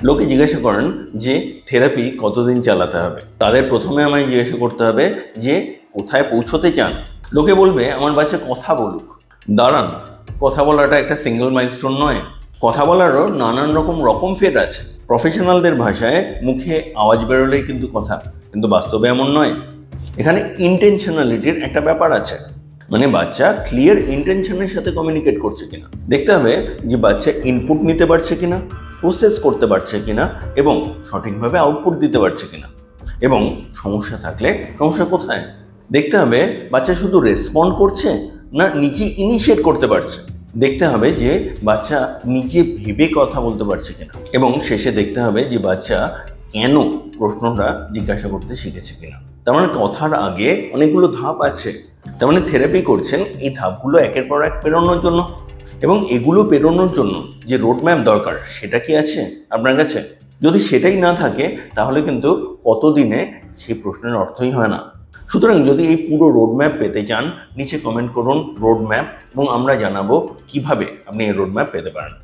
লোকে জিজ্ঞাসা করেন যে থেরাপি কতদিন চালাতে হবে। তাদের প্রথমে আমায় জিজ্ঞাসা করতে হবে যে কোথায় পৌঁছতে চান। লোকে বলবে আমার বাচ্চা কথা বলুক। দাঁড়ান, কথা বলাটা একটা সিঙ্গেল মাইলস্টোন নয়। কথা বলারও নানান রকম ফের আছে। প্রফেশনালদের ভাষায় মুখে আওয়াজ বেরোলেই কিন্তু কথা, কিন্তু বাস্তবে এমন নয়। এখানে ইন্টেনশনালিটির একটা ব্যাপার আছে, মানে বাচ্চা ক্লিয়ার ইন্টেনশনের সাথে কমিউনিকেট করছে কিনা। দেখতে হবে যে বাচ্চা ইনপুট নিতে পারছে কিনা, প্রসেস করতে পারছে কিনা এবং সঠিকভাবে আউটপুট দিতে পারছে কিনা। এবং সমস্যা থাকলে সমস্যা কোথায় দেখতে হবে। বাচ্চা শুধু রেসপন্ড করছে না নিজে ইনিশিয়েট করতে পারছে। দেখতে হবে যে বাচ্চা নিজে ভেবে কথা বলতে পারছে কিনা। এবং শেষে দেখতে হবে যে বাচ্চা কেন প্রশ্নটা জিজ্ঞাসা করতে শিখেছে কিনা। তার মানে কথার আগে অনেকগুলো ধাপ আছে। তার মানে থেরাপি করছেন এই ধাপগুলো একের পর এক পেরোনোর জন্য। এবং এগুলো পেরোনোর জন্য যে রোডম্যাপ দরকার সেটা কি আছে আপনার কাছে? যদি সেটাই না থাকে তাহলে কিন্তু কতদিনে সেই প্রশ্নের অর্থই হয় না। সুতরাং যদি এই পুরো রোডম্যাপ পেতে চান, নিচে কমেন্ট করুন রোডম্যাপ, এবং আমরা জানাবো কিভাবে আপনি এই রোডম্যাপ পেতে পারেন।